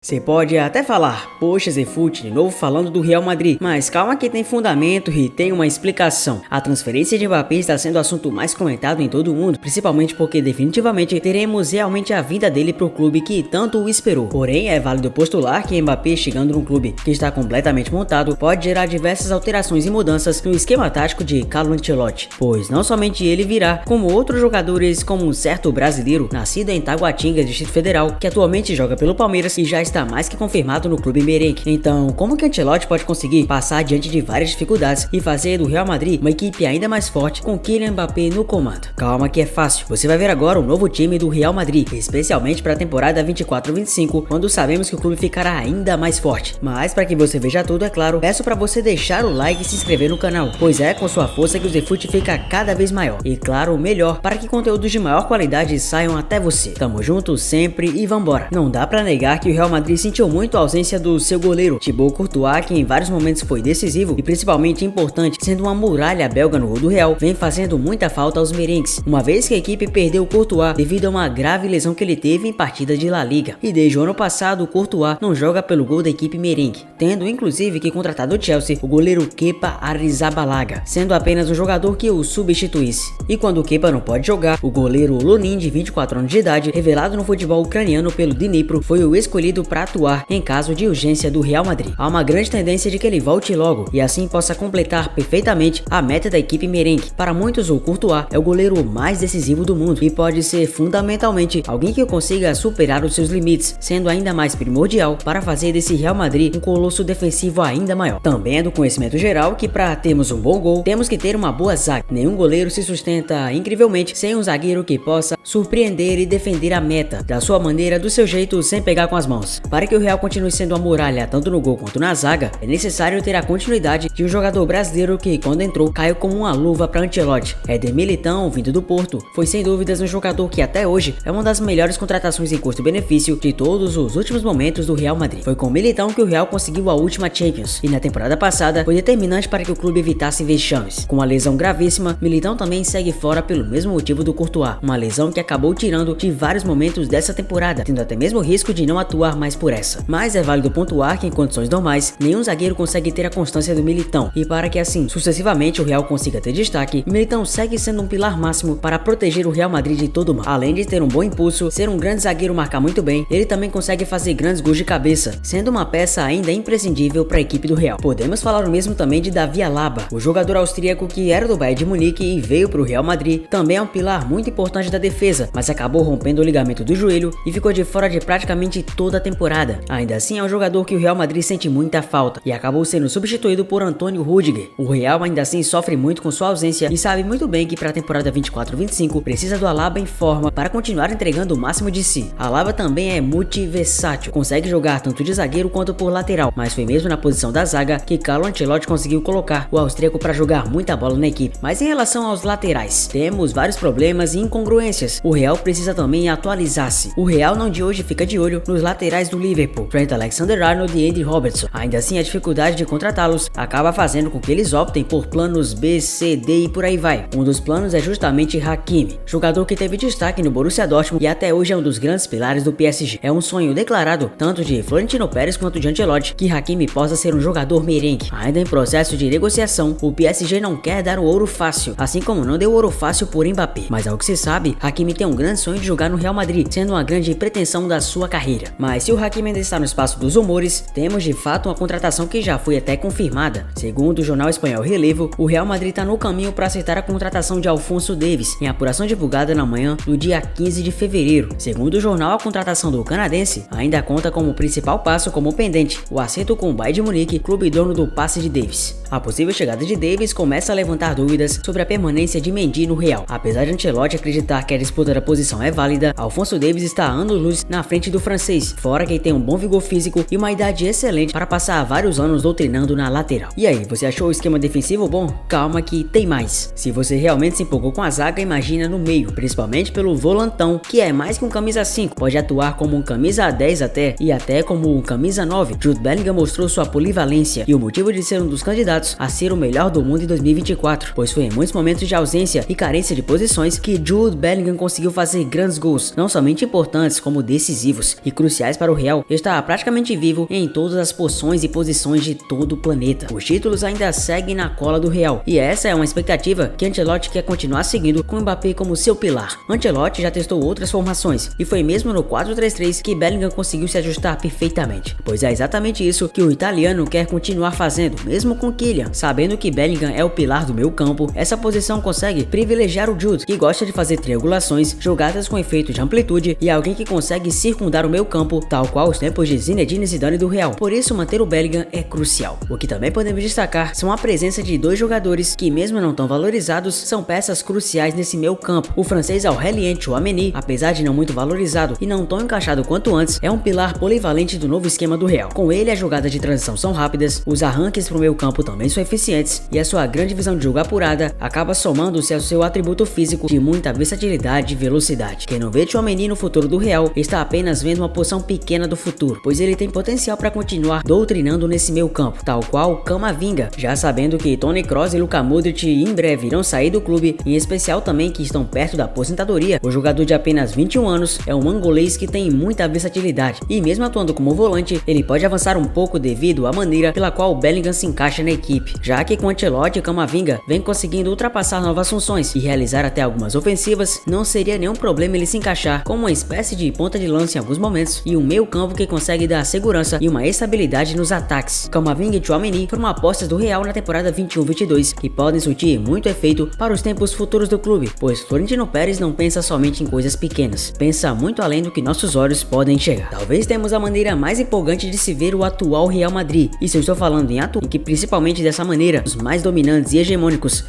Você pode até falar, poxa Zefut, de novo falando do Real Madrid, mas calma que tem fundamento e tem uma explicação. A transferência de Mbappé está sendo o assunto mais comentado em todo o mundo, principalmente porque definitivamente teremos realmente a vinda dele para o clube que tanto o esperou. Porém, é válido postular que Mbappé chegando num clube que está completamente montado pode gerar diversas alterações e mudanças no esquema tático de Carlo Ancelotti, pois não somente ele virá, como outros jogadores como um certo brasileiro nascido em Taguatinga, Distrito Federal, que atualmente joga pelo Palmeiras e já está mais que confirmado no clube merengue. Então, como que Ancelotti pode conseguir passar diante de várias dificuldades e fazer do Real Madrid uma equipe ainda mais forte com Kylian Mbappé no comando? Calma que é fácil, você vai ver agora o novo time do Real Madrid, especialmente para a temporada 24-25, quando sabemos que o clube ficará ainda mais forte. Mas para que você veja tudo, é claro, peço para você deixar o like e se inscrever no canal, pois é com sua força que o Zefut fica cada vez maior e claro, melhor para que conteúdos de maior qualidade saiam até você. Tamo junto sempre e vambora. Não dá para negar que o Real Madrid sentiu muito a ausência do seu goleiro, Thibaut Courtois, que em vários momentos foi decisivo e principalmente importante, sendo uma muralha belga no gol do Real, vem fazendo muita falta aos merengues, uma vez que a equipe perdeu o Courtois devido a uma grave lesão que ele teve em partida de La Liga. E desde o ano passado, o Courtois não joga pelo gol da equipe merengue, tendo inclusive que contratar do Chelsea o goleiro Kepa Arrizabalaga, sendo apenas um jogador que o substituísse. E quando o Kepa não pode jogar, o goleiro Lunin, de 24 anos de idade, revelado no futebol ucraniano pelo Dnipro, foi o escolhido para atuar em caso de urgência do Real Madrid. Há uma grande tendência de que ele volte logo e assim possa completar perfeitamente a meta da equipe merengue. Para muitos, o Courtois é o goleiro mais decisivo do mundo e pode ser fundamentalmente alguém que consiga superar os seus limites, sendo ainda mais primordial para fazer desse Real Madrid um colosso defensivo ainda maior. Também é do conhecimento geral que para termos um bom gol, temos que ter uma boa zaga. Nenhum goleiro se sustenta incrivelmente sem um zagueiro que possa surpreender e defender a meta da sua maneira, do seu jeito, sem pegar com as mãos. Para que o Real continue sendo uma muralha tanto no gol quanto na zaga, é necessário ter a continuidade de um jogador brasileiro que, quando entrou, caiu como uma luva para Ancelotti. Éder Militão, vindo do Porto, foi sem dúvidas um jogador que até hoje é uma das melhores contratações em custo-benefício de todos os últimos momentos do Real Madrid. Foi com Militão que o Real conseguiu a última Champions e na temporada passada foi determinante para que o clube evitasse vexames. Com uma lesão gravíssima, Militão também segue fora pelo mesmo motivo do Courtois, uma lesão que acabou tirando de vários momentos dessa temporada, tendo até mesmo o risco de não atuar mais por essa. Mas é válido pontuar que em condições normais, nenhum zagueiro consegue ter a constância do Militão, e para que assim, sucessivamente, o Real consiga ter destaque, Militão segue sendo um pilar máximo para proteger o Real Madrid de todo mal. Além de ter um bom impulso, ser um grande zagueiro, marcar muito bem, ele também consegue fazer grandes gols de cabeça, sendo uma peça ainda imprescindível para a equipe do Real. Podemos falar o mesmo também de Davi Alaba, o jogador austríaco que era do Bayern de Munique e veio para o Real Madrid, também é um pilar muito importante da defesa, mas acabou rompendo o ligamento do joelho e ficou de fora de praticamente toda a temporada. Ainda assim, é um jogador que o Real Madrid sente muita falta e acabou sendo substituído por Antônio Rüdiger. O Real ainda assim sofre muito com sua ausência e sabe muito bem que para a temporada 24-25 precisa do Alaba em forma para continuar entregando o máximo de si. Alaba também é multiversátil, consegue jogar tanto de zagueiro quanto por lateral, mas foi mesmo na posição da zaga que Carlo Ancelotti conseguiu colocar o austríaco para jogar muita bola na equipe. Mas em relação aos laterais, temos vários problemas e incongruências. O Real precisa também atualizar-se. O Real não de hoje fica de olho nos laterais do Liverpool, Trent Alexander-Arnold e Andy Robertson. Ainda assim, a dificuldade de contratá-los acaba fazendo com que eles optem por planos B, C, D e por aí vai. Um dos planos é justamente Hakimi, jogador que teve destaque no Borussia Dortmund e até hoje é um dos grandes pilares do PSG. É um sonho declarado tanto de Florentino Pérez quanto de Ancelotti que Hakimi possa ser um jogador merengue. Ainda em processo de negociação, o PSG não quer dar o ouro fácil, assim como não deu ouro fácil por Mbappé. Mas ao que se sabe, Hakimi tem um grande sonho de jogar no Real Madrid, sendo uma grande pretensão da sua carreira. Mas se o Hakimi ainda está no espaço dos rumores, temos de fato uma contratação que já foi até confirmada. Segundo o jornal espanhol Relevo, o Real Madrid está no caminho para aceitar a contratação de Alphonso Davies, em apuração divulgada na manhã do dia 15 de fevereiro. Segundo o jornal, a contratação do canadense ainda conta como principal passo como pendente o acerto com o Bayern de Munique, clube dono do passe de Davies. A possível chegada de Davies começa a levantar dúvidas sobre a permanência de Mendy no Real. Apesar de Ancelotti acreditar que a disputa da posição é válida, Alphonso Davies está a anos-luz na frente do francês, fora que tem um bom vigor físico e uma idade excelente para passar vários anos doutrinando na lateral. E aí, você achou o esquema defensivo bom? Calma que tem mais. Se você realmente se empolgou com a zaga, imagina no meio, principalmente pelo volantão, que é mais que um camisa 5, pode atuar como um camisa 10 e até como um camisa 9. Jude Bellingham mostrou sua polivalência e o motivo de ser um dos candidatos a ser o melhor do mundo em 2024, pois foi em muitos momentos de ausência e carência de posições que Jude Bellingham conseguiu fazer grandes gols, não somente importantes como decisivos e cruciais para para o Real está praticamente vivo em todas as posições e posições de todo o planeta. Os títulos ainda seguem na cola do Real, e essa é uma expectativa que Ancelotti quer continuar seguindo com o Mbappé como seu pilar. Ancelotti já testou outras formações, e foi mesmo no 4-3-3 que Bellingham conseguiu se ajustar perfeitamente, pois é exatamente isso que o italiano quer continuar fazendo, mesmo com Kylian. Sabendo que Bellingham é o pilar do meio campo, essa posição consegue privilegiar o Jude, que gosta de fazer triangulações, jogadas com efeito de amplitude e alguém que consegue circundar o meio campo, tal qual os tempos de Zinedine Zidane do Real. Por isso manter o Bellingham é crucial. O que também podemos destacar são a presença de dois jogadores que, mesmo não tão valorizados, são peças cruciais nesse meio campo. O francês Aurélien Tchouaméni, apesar de não muito valorizado e não tão encaixado quanto antes, é um pilar polivalente do novo esquema do Real. Com ele, as jogadas de transição são rápidas, os arranques para o meio campo também são eficientes e a sua grande visão de jogo apurada acaba somando-se ao seu atributo físico de muita versatilidade e velocidade. Quem não vê Tchouaméni no futuro do Real está apenas vendo uma porção pequena do futuro, pois ele tem potencial para continuar doutrinando nesse meio campo, tal qual Camavinga, já sabendo que Toni Kroos e Luka Modric em breve irão sair do clube, em especial também que estão perto da aposentadoria. O jogador de apenas 21 anos é um angolês que tem muita versatilidade e mesmo atuando como volante, ele pode avançar um pouco devido à maneira pela qual o Bellingham se encaixa na equipe, já que com Ancelotti, Camavinga vem conseguindo ultrapassar novas funções e realizar até algumas ofensivas, não seria nenhum problema ele se encaixar como uma espécie de ponta de lança em alguns momentos e um meio campo que consegue dar segurança e uma estabilidade nos ataques. Camavinga e Tchouaméni foram apostas do Real na temporada 21-22 que podem surtir muito efeito para os tempos futuros do clube, pois Florentino Pérez não pensa somente em coisas pequenas, pensa muito além do que nossos olhos podem enxergar. Talvez temos a maneira mais empolgante de se ver o atual Real Madrid, e se eu estou falando em atual, em que principalmente dessa maneira, os mais dominantes e hegemônicos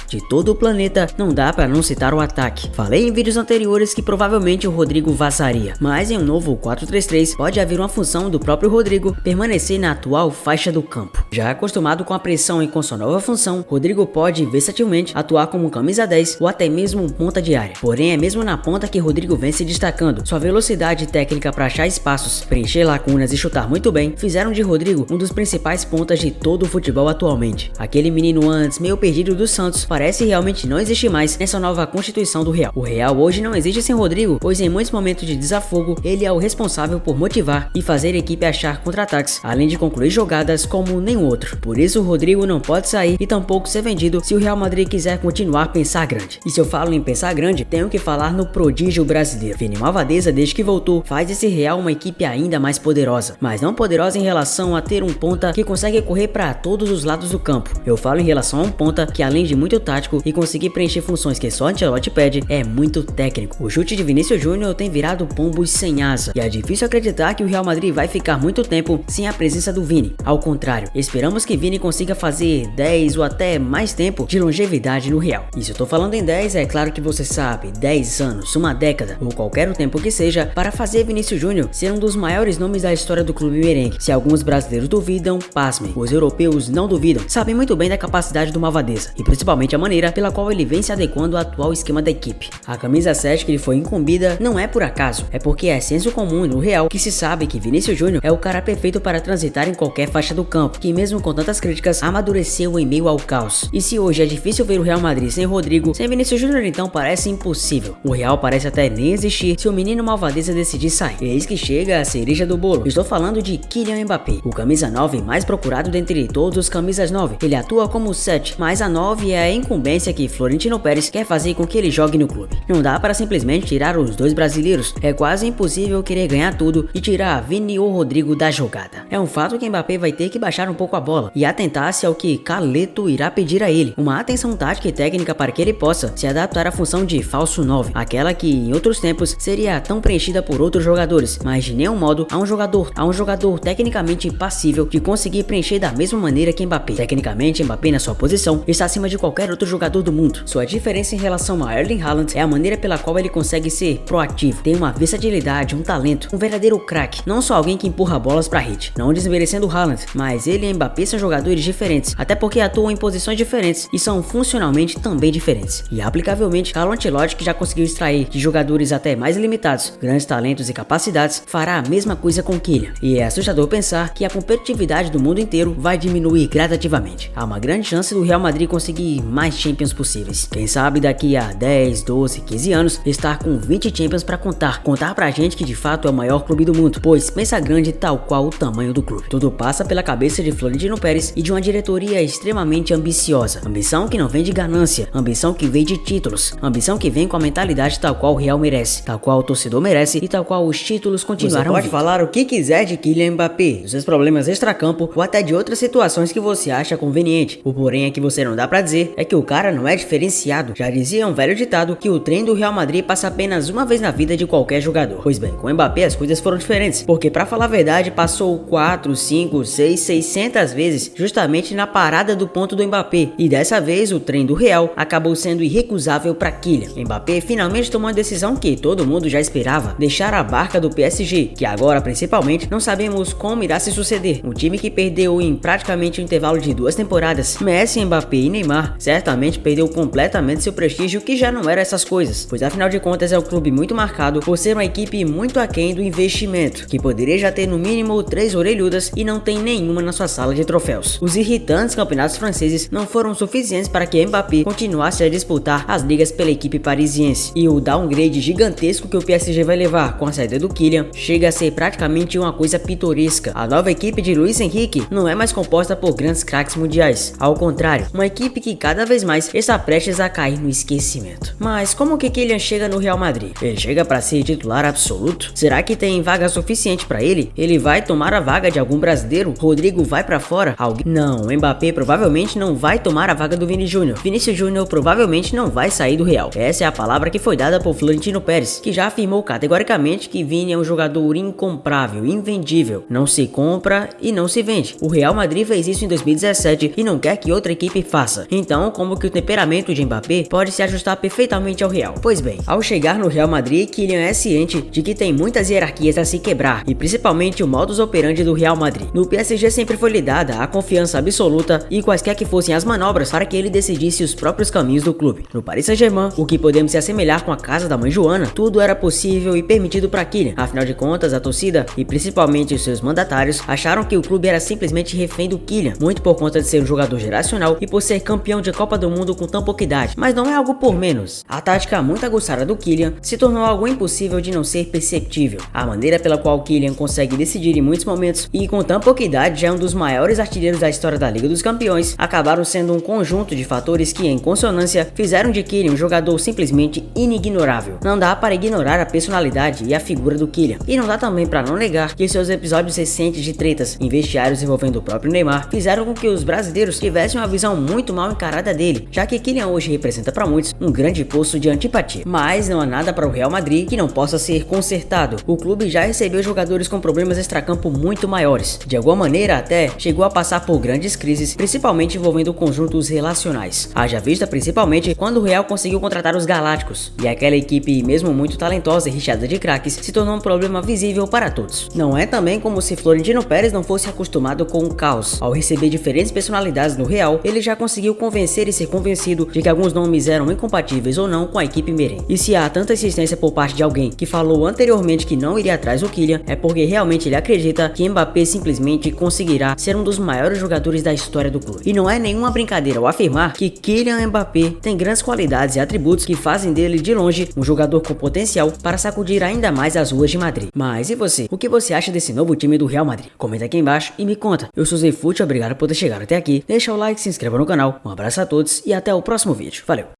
de todo o planeta, não dá para não citar o ataque. Falei em vídeos anteriores que provavelmente o Rodrigo vazaria, mas em um novo 4-3-3 pode haver uma função do próprio Rodrigo permanecer na atual faixa do campo. Já acostumado com a pressão e com sua nova função, Rodrigo pode versatilmente atuar como camisa 10 ou até mesmo um ponta de área. Porém é mesmo na ponta que Rodrigo vem se destacando. Sua velocidade e técnica para achar espaços, preencher lacunas e chutar muito bem fizeram de Rodrigo um dos principais pontas de todo o futebol atualmente. Aquele menino antes meio perdido do Santos parece realmente não existir mais nessa nova constituição do Real. O Real hoje não existe sem Rodrigo, pois em muitos momentos de desafogo ele é o responsável por motivar e fazer a equipe achar contra-ataques, além de concluir jogadas como nenhum outro. Por isso o Rodrigo não pode sair e tampouco ser vendido se o Real Madrid quiser continuar a pensar grande. E se eu falo em pensar grande, tenho que falar no prodígio brasileiro. Vini Malvadeza, desde que voltou, faz desse Real uma equipe ainda mais poderosa, mas não poderosa em relação a ter um ponta que consegue correr para todos os lados do campo. Eu falo em relação a um ponta que, além de muito tático e conseguir preencher funções que só Ancelotti pede, é muito técnico. O chute de Vinícius Júnior tem virado pombos sem asa, e é difícil acreditar que o Real Madrid vai ficar muito tempo sem a presença do Vini. Ao contrário, esperamos que Vini consiga fazer 10 ou até mais tempo de longevidade no Real. E se eu tô falando em 10, é claro que você sabe, 10 anos, uma década, ou qualquer tempo que seja, para fazer Vinícius Júnior ser um dos maiores nomes da história do clube merengue. Se alguns brasileiros duvidam, pasmem, os europeus não duvidam, sabem muito bem da capacidade do Malvadeza, e principalmente a maneira pela qual ele vem se adequando ao atual esquema da equipe. A camisa 7 que ele foi incumbida não é por acaso, é porque é senso comum no Real que se sabe que Vinícius Júnior é o cara perfeito para transitar em qualquer faixa do campo, que mesmo com tantas críticas, amadureceu em meio ao caos. E se hoje é difícil ver o Real Madrid sem Rodrigo, sem Vinícius Júnior então parece impossível. O Real parece até nem existir se o menino Malvadeza decidir sair. Eis que chega a cereja do bolo. Estou falando de Kylian Mbappé, o camisa 9 mais procurado dentre todos os camisas 9. Ele atua como 7, mas a 9 é a incumbência que Florentino Pérez quer fazer com que ele jogue no clube. Não dá para simplesmente tirar os dois brasileiros, é quase impossível querer ganhar tudo e tirar Vini ou Rodrigo da jogada. É um fato que Mbappé vai ter que baixar um pouco a bola e atentar-se ao que Carleto irá pedir a ele, uma atenção tática e técnica para que ele possa se adaptar à função de falso 9, aquela que em outros tempos seria tão preenchida por outros jogadores, mas de nenhum modo há um jogador tecnicamente passível de conseguir preencher da mesma maneira que Mbappé. Tecnicamente, Mbappé na sua posição está acima de qualquer outro jogador do mundo. Sua diferença em relação a Erling Haaland é a maneira pela qual ele consegue ser proativo, tem uma versatilidade, um talento, um verdadeiro craque, não só alguém que empurra bolas pra hit. Não desmerecendo o Haaland, mas ele e Mbappé são jogadores diferentes, até porque atuam em posições diferentes e são funcionalmente também diferentes. E aplicavelmente, Carlo Ancelotti, que já conseguiu extrair de jogadores até mais limitados grandes talentos e capacidades, fará a mesma coisa com Kylian. E é assustador pensar que a competitividade do mundo inteiro vai diminuir gradativamente. Há uma grande chance do Real Madrid conseguir mais mais Champions possíveis. Quem sabe daqui a 10, 12, 15 anos estar com 20 Champions pra contar pra gente que de fato é o maior clube do mundo, pois pensa grande tal qual o tamanho do clube. Tudo passa pela cabeça de Florentino Pérez e de uma diretoria extremamente ambiciosa. Ambição que não vem de ganância, ambição que vem de títulos, ambição que vem com a mentalidade tal qual o Real merece, tal qual o torcedor merece e tal qual os títulos continuarão. Você pode falar o que quiser de Kylian Mbappé, dos seus problemas extracampo ou até de outras situações que você acha conveniente. O porém é que você não dá pra dizer é que o cara não é diferenciado. Já dizia um velho ditado que o trem do Real Madrid passa apenas uma vez na vida de qualquer jogador. Pois bem, com o Mbappé as coisas foram diferentes, porque pra falar a verdade passou 4, 5, 6, 600 vezes justamente na parada do ponto do Mbappé, e dessa vez o trem do Real acabou sendo irrecusável pra Kylian. Mbappé finalmente tomou uma decisão que todo mundo já esperava, deixar a barca do PSG, que agora principalmente não sabemos como irá se suceder. Um time que perdeu em praticamente um intervalo de 2 temporadas, Messi, Mbappé e Neymar, certamente perdeu completamente seu prestígio, que já não era essas coisas, pois afinal de contas é um clube muito marcado por ser uma equipe muito aquém do investimento, que poderia já ter no mínimo 3 orelhudas e não tem nenhuma na sua sala de troféus. Os irritantes campeonatos franceses não foram suficientes para que Mbappé continuasse a disputar as ligas pela equipe parisiense, e o downgrade gigantesco que o PSG vai levar com a saída do Kylian chega a ser praticamente uma coisa pitoresca. A nova equipe de Luis Henrique não é mais composta por grandes craques mundiais, ao contrário, uma equipe que cada vez mais está prestes a cair no esquecimento. Mas como que Kylian chega no Real Madrid? Ele chega para ser titular absoluto? Será que tem vaga suficiente para ele? Ele vai tomar a vaga de algum brasileiro? Rodrigo vai para fora? Não, Mbappé provavelmente não vai tomar a vaga do Vini Júnior. Vinícius Júnior provavelmente não vai sair do Real. Essa é a palavra que foi dada por Florentino Pérez, que já afirmou categoricamente que Vini é um jogador incomprável, invendível. Não se compra e não se vende. O Real Madrid fez isso em 2017 e não quer que outra equipe faça. Então, como que o temperamento de Mbappé pode se ajustar perfeitamente ao Real? Pois bem, ao chegar no Real Madrid, Kylian é ciente de que tem muitas hierarquias a se quebrar, e principalmente o modus operandi do Real Madrid. No PSG sempre foi lhe dada a confiança absoluta e quaisquer que fossem as manobras para que ele decidisse os próprios caminhos do clube. No Paris Saint-Germain, o que podemos se assemelhar com a casa da mãe Joana, tudo era possível e permitido para Kylian. Afinal de contas, a torcida e principalmente os seus mandatários acharam que o clube era simplesmente refém do Kylian, muito por conta de ser um jogador geracional e por ser campeão de Copa do Mundo com tão pouca idade. Mas não é algo por menos. A tática muito aguçada do Kylian se tornou algo impossível de não ser perceptível. A maneira pela qual Kylian consegue decidir em muitos momentos e com tão pouca idade já é um dos maiores artilheiros da história da Liga dos Campeões, acabaram sendo um conjunto de fatores que, em consonância, fizeram de Kylian um jogador simplesmente inignorável. Não dá para ignorar a personalidade e a figura do Kylian, e não dá também para não negar que seus episódios recentes de tretas em vestiários envolvendo o próprio Neymar fizeram com que os brasileiros tivessem uma visão muito mal encarada dele, já que Kylian hoje representa para muitos um grande poço de antipatia. Mas não há nada para o Real Madrid que não possa ser consertado. O clube já recebeu jogadores com problemas extracampo muito maiores. De alguma maneira até chegou a passar por grandes crises, principalmente envolvendo conjuntos relacionais. Haja vista principalmente quando o Real conseguiu contratar os Galácticos, e aquela equipe, mesmo muito talentosa e recheada de craques, se tornou um problema visível para todos. Não é também como se Florentino Pérez não fosse acostumado com o caos. Ao receber diferentes personalidades no Real, ele já conseguiu convencer e ser convencido de que alguns nomes eram incompatíveis ou não com a equipe merengue. E se há tanta insistência por parte de alguém que falou anteriormente que não iria atrás do Kylian, é porque realmente ele acredita que Mbappé simplesmente conseguirá ser um dos maiores jogadores da história do clube. E não é nenhuma brincadeira ao afirmar que Kylian Mbappé tem grandes qualidades e atributos que fazem dele de longe um jogador com potencial para sacudir ainda mais as ruas de Madrid. Mas e você? O que você acha desse novo time do Real Madrid? Comenta aqui embaixo e me conta. Eu sou Zefute, obrigado por ter chegado até aqui. Deixa o like, se inscreva no canal. Um abraço a todos e até o próximo vídeo. Valeu!